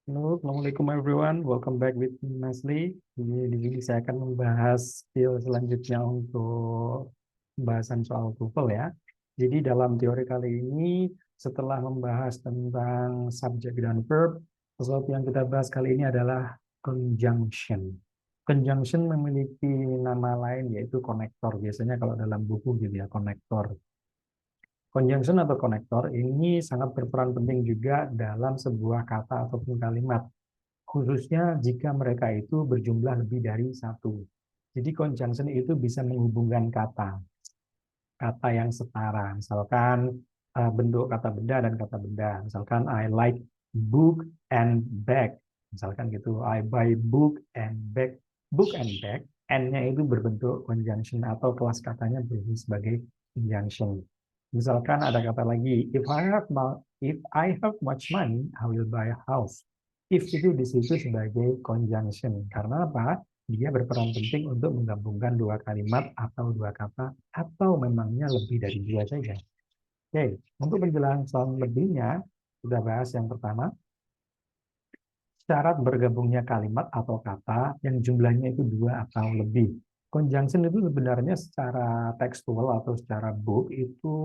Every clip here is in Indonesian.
Halo, Assalamualaikum everyone. Welcome back with me, Nasli. Di sini saya akan membahas skill selanjutnya untuk pembahasan soal TOEFL ya. Jadi dalam teori kali ini, setelah membahas tentang subjek dan verb, sesuatu yang kita bahas kali ini adalah conjunction. Conjunction memiliki nama lain yaitu konektor. Biasanya kalau dalam buku gitu ya, konektor. Conjunction atau konektor ini sangat berperan penting juga dalam sebuah kata ataupun kalimat, khususnya jika mereka itu berjumlah lebih dari satu. Jadi conjunction itu bisa menghubungkan kata, kata yang setara. Misalkan bentuk kata benda dan kata benda. Misalkan I like book and bag. Misalkan gitu, I buy book and bag. Book and bag, N-nya itu berbentuk conjunction atau kelas katanya berfungsi sebagai conjunction. Misalkan ada kata lagi, if I have much money, I will buy a house. If itu di situ sebagai conjunction. Karena apa? Dia berperan penting untuk menggabungkan dua kalimat atau dua kata, atau memangnya lebih dari dua saja. Oke, untuk penjelasan lebihnya, sudah bahas yang pertama, syarat bergabungnya kalimat atau kata yang jumlahnya itu dua atau lebih. Conjunction itu sebenarnya secara tekstual atau secara book itu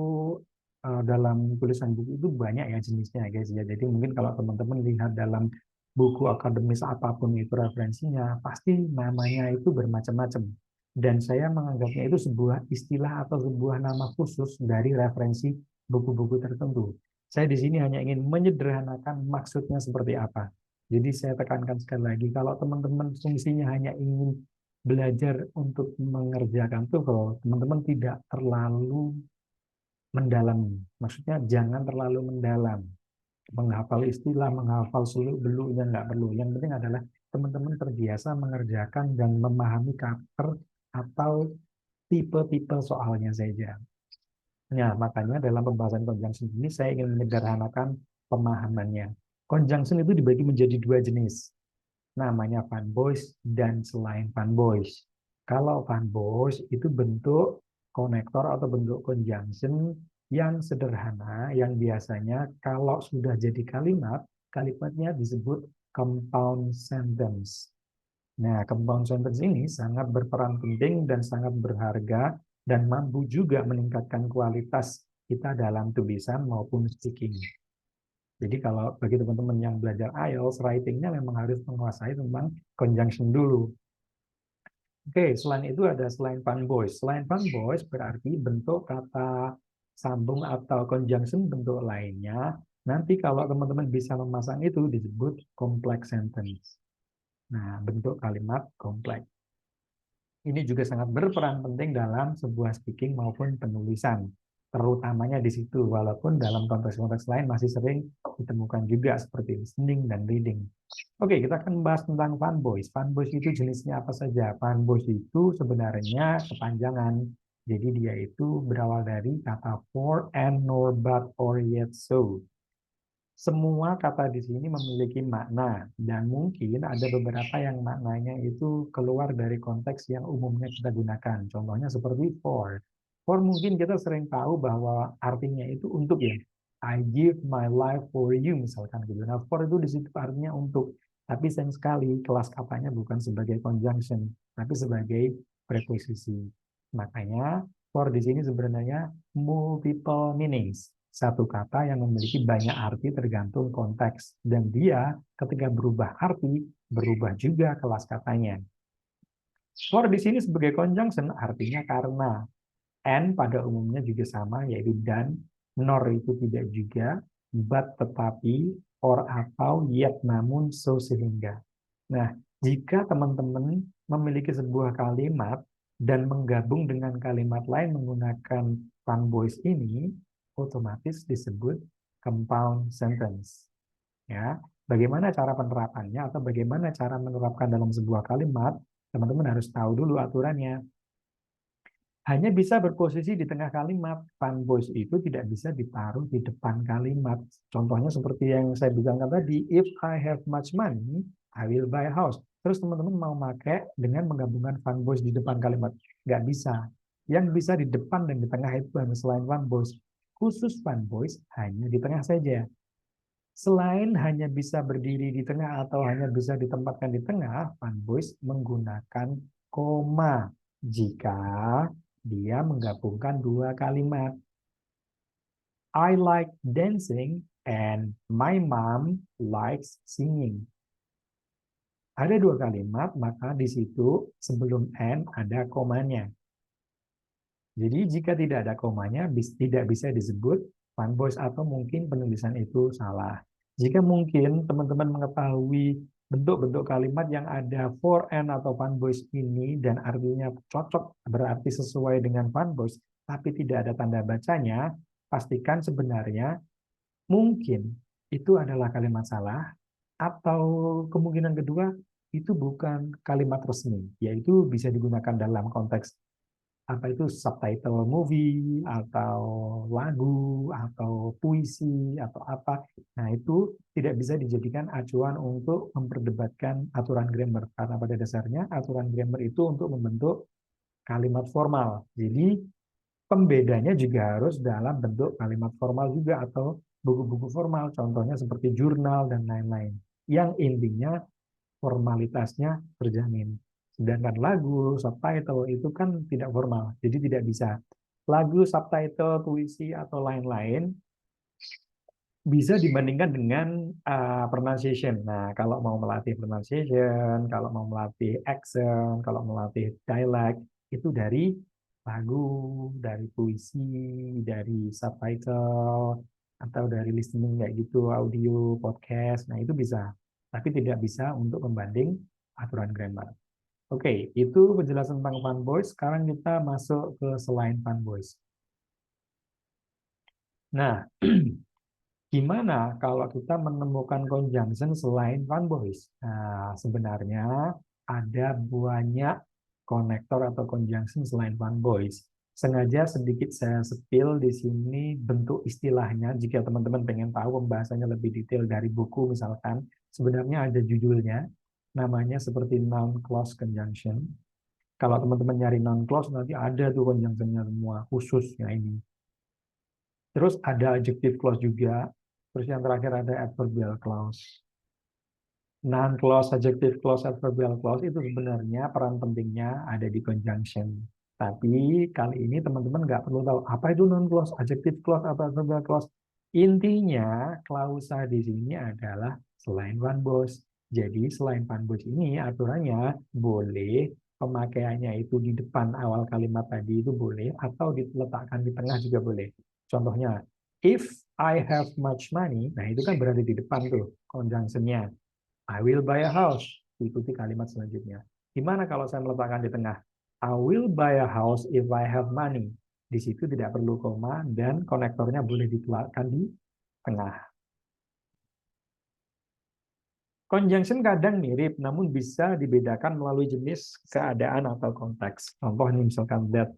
dalam tulisan buku itu banyak ya jenisnya guys ya. Jadi mungkin kalau teman-teman lihat dalam buku akademis apapun itu referensinya, pasti namanya itu bermacam-macam. Dan saya menganggapnya itu sebuah istilah atau sebuah nama khusus dari referensi buku-buku tertentu. Saya di sini hanya ingin menyederhanakan maksudnya seperti apa. Jadi saya tekankan sekali lagi, kalau teman-teman fungsinya hanya ingin belajar untuk mengerjakan TOEFL, teman-teman tidak terlalu mendalam. Maksudnya jangan terlalu mendalam. Menghafal istilah, menghafal seluk-beluknya nggak perlu. Yang penting adalah teman-teman terbiasa mengerjakan dan memahami karakter atau tipe-tipe soalnya saja. Ya, makanya dalam pembahasan conjunction ini saya ingin menyederhanakan pemahamannya. Conjunction itu dibagi menjadi dua jenis, namanya fanboys dan selain fanboys. Kalau fanboys itu bentuk konektor atau bentuk conjunction yang sederhana, yang biasanya kalau sudah jadi kalimat, kalimatnya disebut compound sentence. Nah, compound sentence ini sangat berperan penting dan sangat berharga dan mampu juga meningkatkan kualitas kita dalam tulisan maupun speaking. Jadi kalau bagi teman-teman yang belajar IELTS, writing-nya memang harus menguasai tentang conjunction dulu. Oke, selain itu ada selain fun boys. Selain fun boys berarti bentuk kata sambung atau conjunction bentuk lainnya. Nanti kalau teman-teman bisa memasang itu disebut complex sentence. Nah, bentuk kalimat kompleks. Ini juga sangat berperan penting dalam sebuah speaking maupun penulisan. Terutamanya di situ, walaupun dalam konteks-konteks lain masih sering ditemukan juga seperti listening dan reading. Oke, kita akan membahas tentang fanboys. Fanboys itu jenisnya apa saja? Fanboys itu sebenarnya kepanjangan. Jadi dia itu berawal dari kata for, and, nor, but, or, yet, so. Semua kata di sini memiliki makna dan mungkin ada beberapa yang maknanya itu keluar dari konteks yang umumnya kita gunakan. Contohnya seperti for. For mungkin kita sering tahu bahwa artinya itu untuk ya. I give my life for you misalkan gitu. Nah, for itu di situ artinya untuk. Tapi sayang sekali kelas katanya bukan sebagai conjunction, tapi sebagai preposisi. Makanya for di sini sebenarnya multiple meanings, satu kata yang memiliki banyak arti tergantung konteks. Dan dia ketika berubah arti, berubah juga kelas katanya. For di sini sebagai conjunction artinya karena. And pada umumnya juga sama, yaitu dan. Nor itu tidak juga. But tetapi. Or atau yet namun so sehingga. Nah, jika teman-teman memiliki sebuah kalimat dan menggabung dengan kalimat lain menggunakan fanboys ini, otomatis disebut compound sentence. Ya, bagaimana cara penerapannya atau bagaimana cara menerapkan dalam sebuah kalimat? Teman-teman harus tahu dulu aturannya. Hanya bisa berposisi di tengah kalimat. Fanboys itu tidak bisa ditaruh di depan kalimat. Contohnya seperti yang saya bilang tadi, if I have much money, I will buy a house. Terus teman-teman mau pakai dengan menggabungkan fanboys di depan kalimat. Nggak bisa. Yang bisa di depan dan di tengah itu hanya selain fanboys. Khusus fanboys hanya di tengah saja. Selain hanya bisa berdiri di tengah atau hanya bisa ditempatkan di tengah, fun boys menggunakan koma jika dia menggabungkan dua kalimat. I like dancing and my mom likes singing. Ada dua kalimat, maka di situ sebelum and ada komanya. Jadi jika tidak ada komanya, tidak bisa disebut fun boys atau mungkin penulisan itu salah. Jika mungkin teman-teman mengetahui bentuk-bentuk kalimat yang ada for and atau fun boys ini dan artinya cocok berarti sesuai dengan fun boys, tapi tidak ada tanda bacanya, pastikan sebenarnya mungkin itu adalah kalimat salah atau kemungkinan kedua itu bukan kalimat resmi, yaitu bisa digunakan dalam konteks apa itu subtitle movie atau lagu atau puisi atau apa. Nah, itu tidak bisa dijadikan acuan untuk memperdebatkan aturan grammar karena pada dasarnya aturan grammar itu untuk membentuk kalimat formal. Jadi pembedanya juga harus dalam bentuk kalimat formal juga atau buku-buku formal, contohnya seperti jurnal dan lain-lain. Yang intinya formalitasnya terjamin. Sedangkan lagu, subtitle itu kan tidak formal, jadi tidak bisa. Lagu, subtitle, puisi, atau lain-lain bisa dibandingkan dengan pronunciation. Nah, kalau mau melatih pronunciation, kalau mau melatih accent, kalau melatih dialect, itu dari lagu, dari puisi, dari subtitle, atau dari listening kayak gitu, audio, podcast. Nah, itu bisa. Tapi tidak bisa untuk membanding aturan grammar. Oke, itu penjelasan tentang fun boys. Sekarang kita masuk ke selain fun boys. Nah, gimana kalau kita menemukan conjunction selain fun boys? Nah, sebenarnya ada banyak konektor atau conjunction selain fun boys. Sengaja sedikit saya spill di sini bentuk istilahnya. Jika teman-teman pengen tahu pembahasannya lebih detail dari buku misalkan, sebenarnya ada judulnya. Namanya seperti noun clause conjunction. Kalau teman-teman nyari noun clause nanti ada tuh conjunctionnya semua khususnya ini. Terus ada adjective clause juga. Terus yang terakhir ada adverbial clause. Noun clause, adjective clause, adverbial clause itu sebenarnya peran pentingnya ada di conjunction. Tapi kali ini teman-teman nggak perlu tahu apa itu noun clause, adjective clause, atau adverbial clause. Intinya klausa di sini adalah selain one boss. Jadi selain one boss ini aturannya boleh pemakaiannya itu di depan awal kalimat tadi itu boleh atau diletakkan di tengah juga boleh. Contohnya, if I have much money, nah itu kan berada di depan tuh conjunction-nya. I will buy a house. Ikuti kalimat selanjutnya. Gimana kalau saya meletakkan di tengah? I will buy a house if I have money. Di situ tidak perlu koma dan konektornya boleh dikeluarkan di tengah. Conjunction kadang mirip, namun bisa dibedakan melalui jenis, keadaan, atau konteks. Contoh ini misalkan that.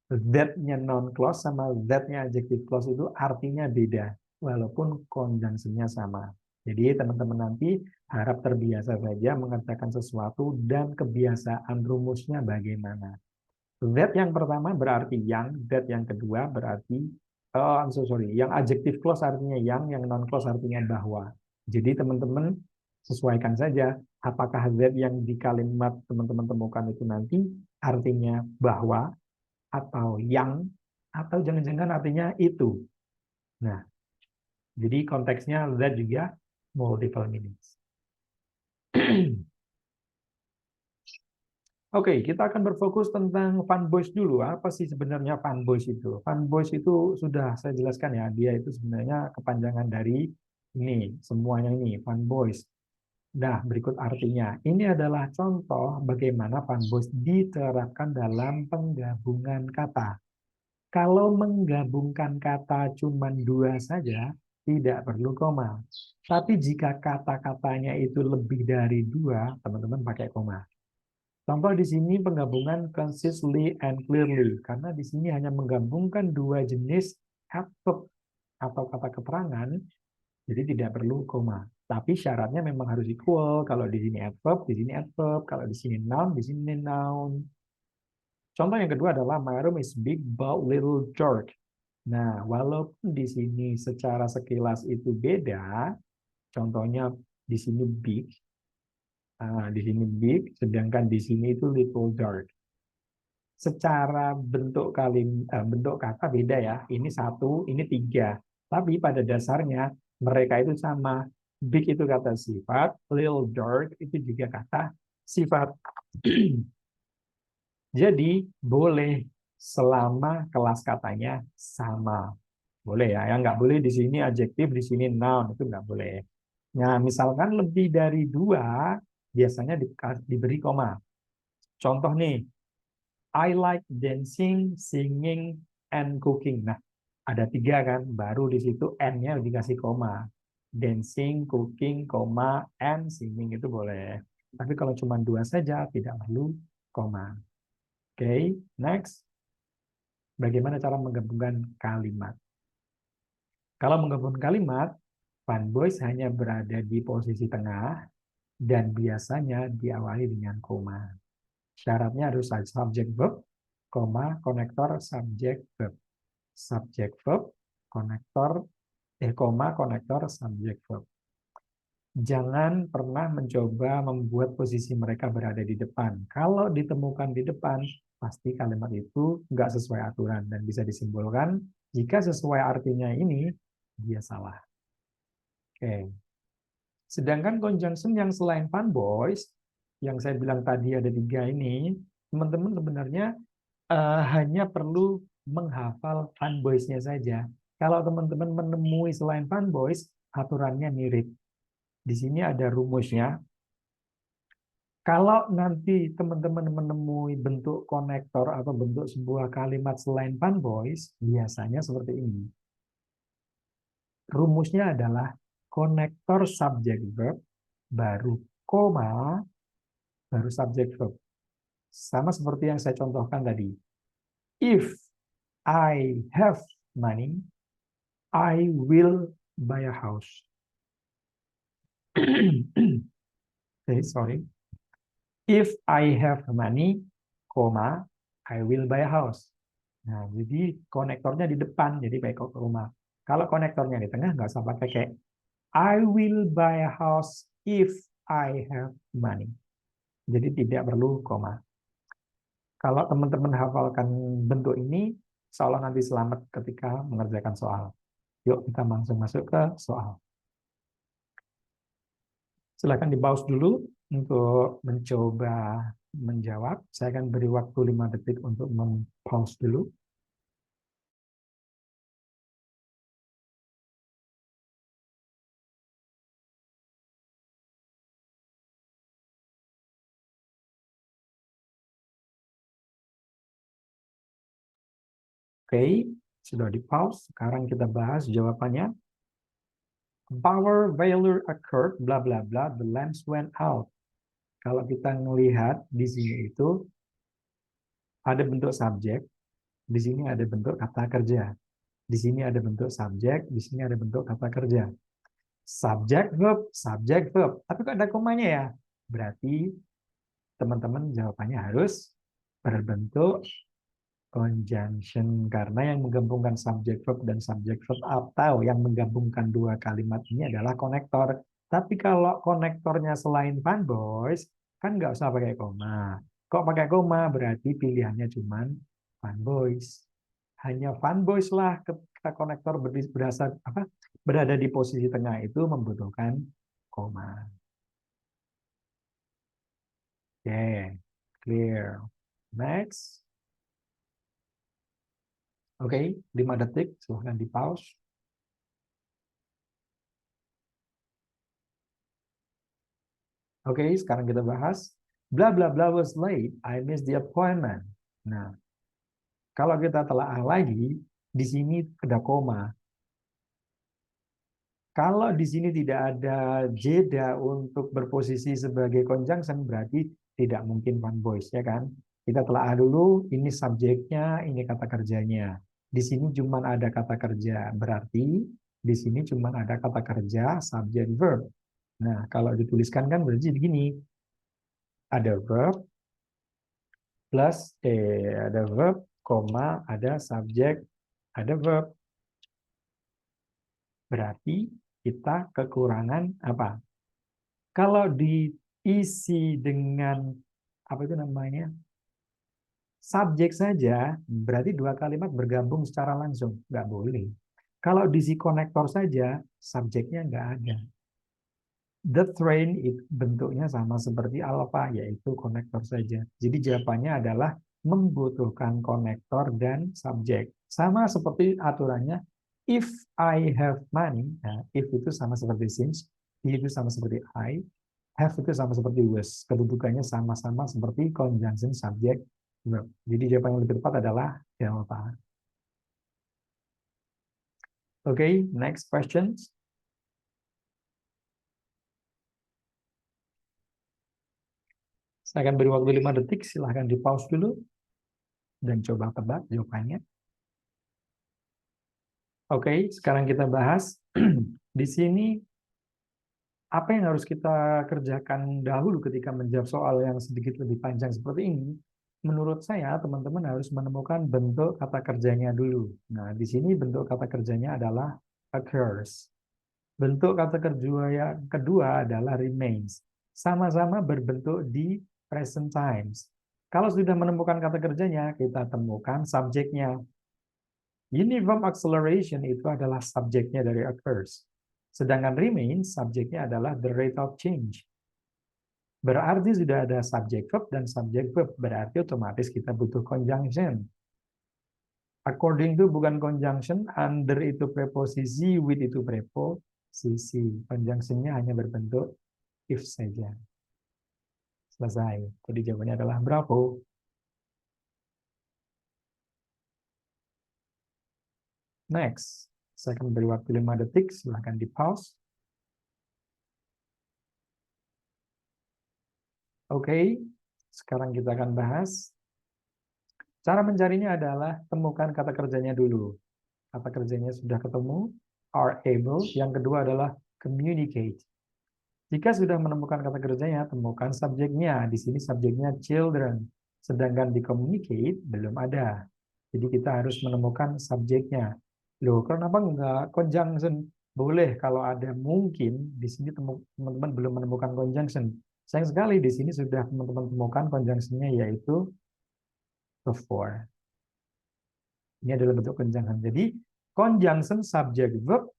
That-nya noun clause sama that-nya adjective clause itu artinya beda, walaupun conjunction-nya sama. Jadi teman-teman nanti harap terbiasa saja mengerjakan sesuatu dan kebiasaan rumusnya bagaimana. That yang pertama berarti yang, that yang kedua berarti, oh I'm so sorry, yang adjective clause artinya yang noun clause artinya bahwa. Jadi teman-teman sesuaikan saja apakah that yang di kalimat teman-teman temukan itu nanti artinya bahwa, atau yang, atau jangan-jangan artinya itu. Nah, jadi konteksnya that juga multiple meanings. Oke, kita akan berfokus tentang fanboys dulu. Apa sih sebenarnya fanboys itu? Fanboys itu sudah saya jelaskan ya, dia itu sebenarnya kepanjangan dari ini, semuanya ini, fanboys. Nah, berikut artinya. Ini adalah contoh bagaimana fanboys diterapkan dalam penggabungan kata. Kalau menggabungkan kata cuma dua saja, tidak perlu koma. Tapi jika kata-katanya itu lebih dari dua, teman-teman pakai koma. Contoh di sini penggabungan consistently and clearly, karena di sini hanya menggabungkan dua jenis adverb atau kata keterangan, jadi tidak perlu koma. Tapi syaratnya memang harus equal. Kalau di sini adverb, di sini adverb. Kalau di sini noun, di sini noun. Contoh yang kedua adalah my room is big but little dark. Nah, walaupun di sini secara sekilas itu beda, contohnya di sini big, di sini big, sedangkan di sini itu little dark. Secara bentuk kata beda ya. Ini satu, ini tiga. Tapi pada dasarnya mereka itu sama. Big itu kata sifat, little dark itu juga kata sifat. Jadi boleh selama kelas katanya sama. Boleh ya, yang nggak boleh di sini adjektif, di sini noun, itu nggak boleh. Nah, misalkan lebih dari dua, biasanya diberi koma. Contoh nih, I like dancing, singing, and cooking. Nah, ada tiga kan, baru di situ N-nya dikasih koma. Dancing, cooking, koma, and singing itu boleh. Tapi kalau cuma dua saja, tidak perlu koma. Oke, next. Bagaimana cara menggabungkan kalimat? Kalau menggabungkan kalimat, fun boys hanya berada di posisi tengah dan biasanya diawali dengan koma. Syaratnya harus subject verb, koma, konektor, subject verb. Subject verb, konektor, koma, konektor, subject verb. Jangan pernah mencoba membuat posisi mereka berada di depan. Kalau ditemukan di depan, pasti kalimat itu nggak sesuai aturan dan bisa disimpulkan jika sesuai artinya ini, dia salah. Oke. Sedangkan conjunction yang selain fun boys, yang saya bilang tadi ada tiga ini, teman-teman sebenarnya hanya perlu menghafal fun boys-nya saja. Kalau teman-teman menemui selain fun boys, aturannya mirip. Di sini ada rumusnya. Kalau nanti teman-teman menemui bentuk konektor atau bentuk sebuah kalimat selain fun boys, biasanya seperti ini. Rumusnya adalah konektor subject verb, baru koma, baru subject verb. Sama seperti yang saya contohkan tadi. If I have money, I will buy a house. Okay, sorry. If I have money, koma, I will buy a house. Nah, jadi konektornya di depan, jadi pakai koma. Kalau konektornya di tengah, nggak usah pakai kayak I will buy a house if I have money. Jadi tidak perlu koma. Kalau teman-teman hafalkan bentuk ini, seolah nanti selamat ketika mengerjakan soal. Yuk kita langsung masuk ke soal. Silakan di pause dulu untuk mencoba menjawab. Saya akan beri waktu 5 detik untuk mem-pause dulu. Oke, sudah di pause. Sekarang kita bahas jawabannya. Power failure occurred, bla bla bla, the lamps went out. Kalau kita melihat di sini itu ada bentuk subjek, di sini ada bentuk kata kerja. Di sini ada bentuk subjek, di sini ada bentuk kata kerja. Subjek verb. Tapi kok ada komanya ya? Berarti teman-teman jawabannya harus berbentuk conjunction, karena yang menggabungkan subject verb dan subject verb atau yang menggabungkan dua kalimat ini adalah konektor. Tapi kalau konektornya selain fun boys, kan nggak usah pakai koma. Kok pakai koma berarti pilihannya cuma fun boys. Hanya fun boys lah ketika konektor berada di posisi tengah itu membutuhkan koma. Oke, clear. Next. Oke, 5 detik, silahkan di pause. Oke, sekarang kita bahas. Bla bla bla was late, I missed the appointment. Nah, kalau kita telaah lagi, di sini ada koma. Kalau di sini tidak ada jeda untuk berposisi sebagai conjunction, berarti tidak mungkin one voice, ya kan? Kita telaah dulu, ini subjeknya, ini kata kerjanya. Di sini cuma ada kata kerja, berarti di sini cuma ada kata kerja, subject, verb. Nah, kalau dituliskan kan berarti begini, ada verb, plus ada verb, koma, ada subjek, ada verb. Berarti kita kekurangan apa? Kalau diisi dengan apa itu namanya? Subjek saja, berarti dua kalimat bergabung secara langsung. Nggak boleh. Kalau diisi konektor saja, subjeknya nggak ada. The train itu bentuknya sama seperti alpha, yaitu konektor saja. Jadi jawabannya adalah membutuhkan konektor dan subjek. Sama seperti aturannya, if I have money, nah, if itu sama seperti since, if itu sama seperti I, have itu sama seperti was. Kedudukannya sama-sama seperti conjunction subject verb. Jadi jawaban yang lebih tepat adalah delta. Okay, next questions. Saya akan beri waktu 5 detik, silahkan di pause dulu dan coba tebak jawabannya. Oke, sekarang kita bahas di sini apa yang harus kita kerjakan dahulu ketika menjawab soal yang sedikit lebih panjang seperti ini. Menurut saya, teman-teman harus menemukan bentuk kata kerjanya dulu. Nah, di sini bentuk kata kerjanya adalah occurs. Bentuk kata kerja yang kedua adalah remains. Sama-sama berbentuk di present times. Kalau sudah menemukan kata kerjanya, kita temukan subjeknya. Uniform acceleration itu adalah subjeknya dari occurs. Sedangkan remain, subjeknya adalah the rate of change. Berarti sudah ada subject verb dan subject verb. Berarti otomatis kita butuh conjunction. According to bukan conjunction, under itu preposisi, with itu preposisi. Conjunctionnya hanya berbentuk if saja. Selesai. Jadi jawabannya adalah bravo. Next. Saya akan beri waktu 5 detik. Silahkan di pause. Oke, sekarang kita akan bahas. Cara mencarinya adalah temukan kata kerjanya dulu. Kata kerjanya sudah ketemu, are able. Yang kedua adalah communicate. Jika sudah menemukan kata kerjanya, temukan subjeknya. Di sini subjeknya children. Sedangkan di communicate belum ada. Jadi kita harus menemukan subjeknya. Loh, kenapa enggak conjunction? Boleh kalau ada mungkin di sini teman-teman belum menemukan conjunction. Sayang sekali di sini sudah teman-teman temukan conjunctionnya yaitu before. Ini adalah bentuk conjunction. Jadi conjunction subject verb.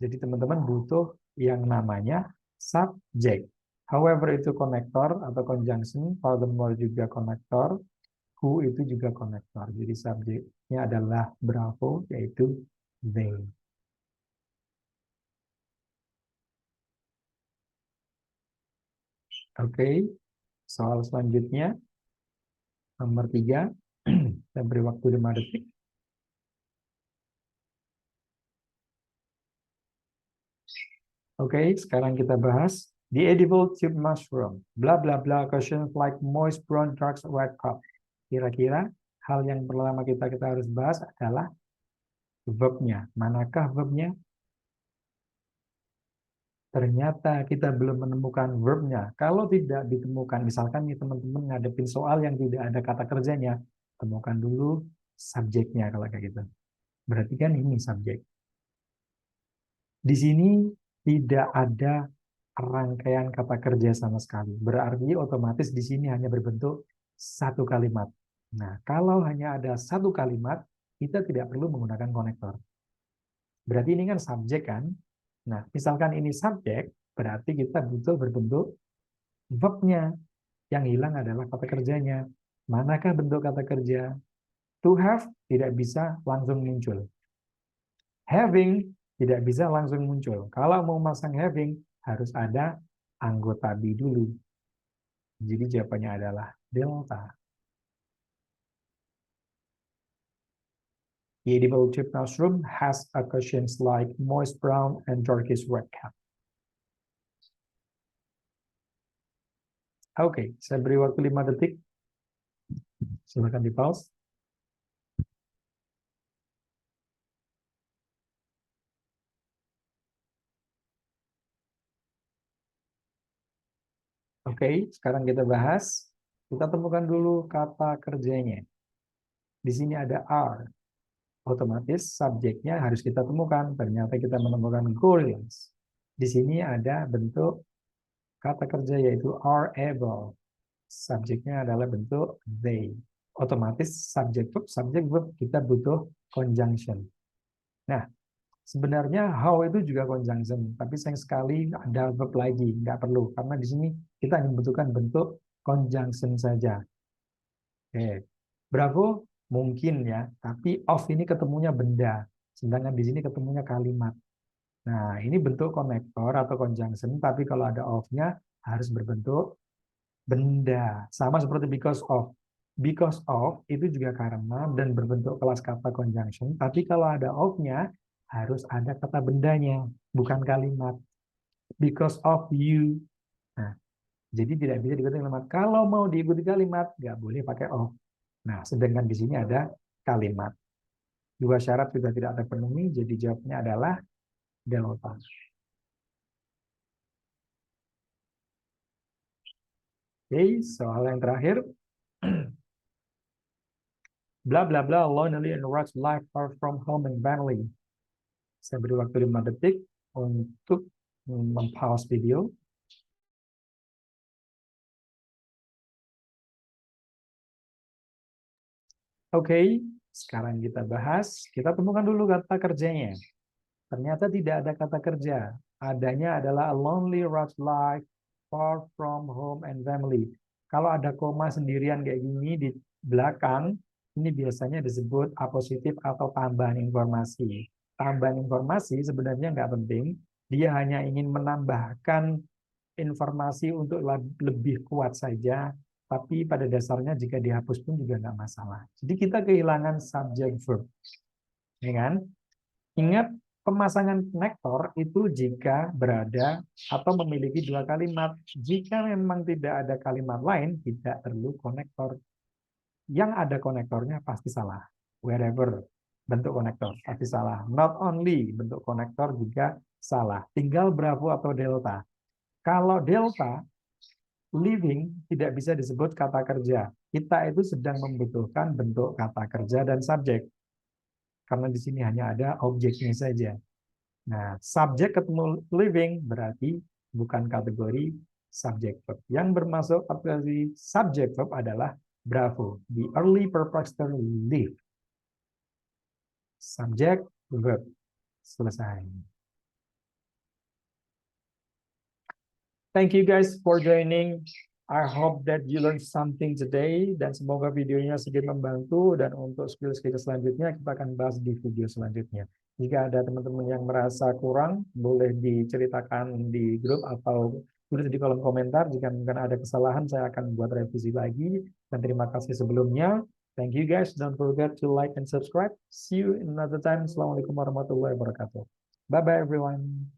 Jadi teman-teman butuh yang namanya subject. However itu konektor atau conjunction, furthermore juga konektor, who itu juga konektor. Jadi subjeknya adalah bravo yaitu they. Oke, soal selanjutnya nomor 3. Saya beri waktu 5 detik. Oke, sekarang kita bahas the edible tube mushroom. Bla bla bla questions like moist brown dark red cup. Kira-kira hal yang pertama kita harus bahas adalah verbnya. Manakah verbnya? Ternyata kita belum menemukan verbnya. Kalau tidak ditemukan, misalkan nih teman-teman ngadepin soal yang tidak ada kata kerjanya, temukan dulu subjeknya kalau kayak gitu. Berarti kan ini subjek. Di sini tidak ada rangkaian kata kerja sama sekali. Berarti otomatis di sini hanya berbentuk satu kalimat. Nah, kalau hanya ada satu kalimat, kita tidak perlu menggunakan konektor. Berarti ini kan subjek kan? Nah, misalkan ini subjek, berarti kita butuh berbentuk verbnya. Yang hilang adalah kata kerjanya. Manakah bentuk kata kerja? To have tidak bisa langsung muncul. Having tidak bisa langsung muncul. Kalau mau masang having, harus ada anggota be dulu. Jadi jawabannya adalah delta. The edible tube mushroom has occasions like moist brown and darkish red cap. Oke, saya beri waktu 5 detik. Silakan di pause. Oke, sekarang kita bahas. Kita temukan dulu kata kerjanya. Di sini ada are. Otomatis subjeknya harus kita temukan. Ternyata kita menemukan gorillas. Di sini ada bentuk kata kerja yaitu are able. Subjeknya adalah bentuk they. Otomatis subjek verb kita butuh conjunction. Nah, sebenarnya how itu juga conjunction, tapi sayang sekali ada verb lagi, nggak perlu karena di sini kita hanya membutuhkan bentuk conjunction saja. Oke, bravo mungkin ya, tapi of ini ketemunya benda, sedangkan di sini ketemunya kalimat. Nah, ini bentuk konektor atau conjunction, tapi kalau ada of-nya harus berbentuk benda. Sama seperti because of. Because of itu juga karena dan berbentuk kelas kata conjunction, tapi kalau ada of-nya harus ada kata bendanya, bukan kalimat. Because of you. Nah, jadi tidak bisa diikuti kalimat. Kalau mau diikuti kalimat, nggak boleh pakai of. Nah, sedangkan di sini ada kalimat. Dua syarat sudah tidak terpenuhi, jadi jawabnya adalah delta. Oke, soal yang terakhir. Bla bla bla, lonely and rush life far from home and family. Saya beri waktu 5 detik untuk mempause video. Oke, sekarang kita bahas. Kita temukan dulu kata kerjanya. Ternyata tidak ada kata kerja. Adanya adalah a lonely rush life far from home and family. Kalau ada koma sendirian kayak gini di belakang, ini biasanya disebut apositif atau tambahan informasi. Tambahan informasi sebenarnya nggak penting. Dia hanya ingin menambahkan informasi untuk lebih kuat saja, tapi pada dasarnya jika dihapus pun juga nggak masalah. Jadi kita kehilangan subject verb, ya kan? Ingat, pemasangan konektor itu jika berada atau memiliki dua kalimat. Jika memang tidak ada kalimat lain, tidak perlu konektor. Yang ada konektornya pasti salah. Wherever bentuk konektor pasti salah. Not only bentuk konektor juga salah. Tinggal bravo atau delta. Kalau delta, living tidak bisa disebut kata kerja. Kita itu sedang membutuhkan bentuk kata kerja dan subjek. Karena di sini hanya ada objeknya saja. Nah, subjek ketemu living berarti bukan kategori subject verb. Yang bermasuk kategori subject verb adalah bravo, the early preposition live. Subject verb. Selesai. Thank you guys for joining. I hope that you learned something today dan semoga videonya sedikit membantu dan untuk skill-skill selanjutnya kita akan bahas di video selanjutnya. Jika ada teman-teman yang merasa kurang, boleh diceritakan di grup atau tulis di kolom komentar. Jika mungkin ada kesalahan, saya akan buat revisi lagi. Dan terima kasih sebelumnya. Thank you guys. Don't forget to like and subscribe. See you in another time. Assalamualaikum warahmatullahi wabarakatuh. Bye-bye everyone.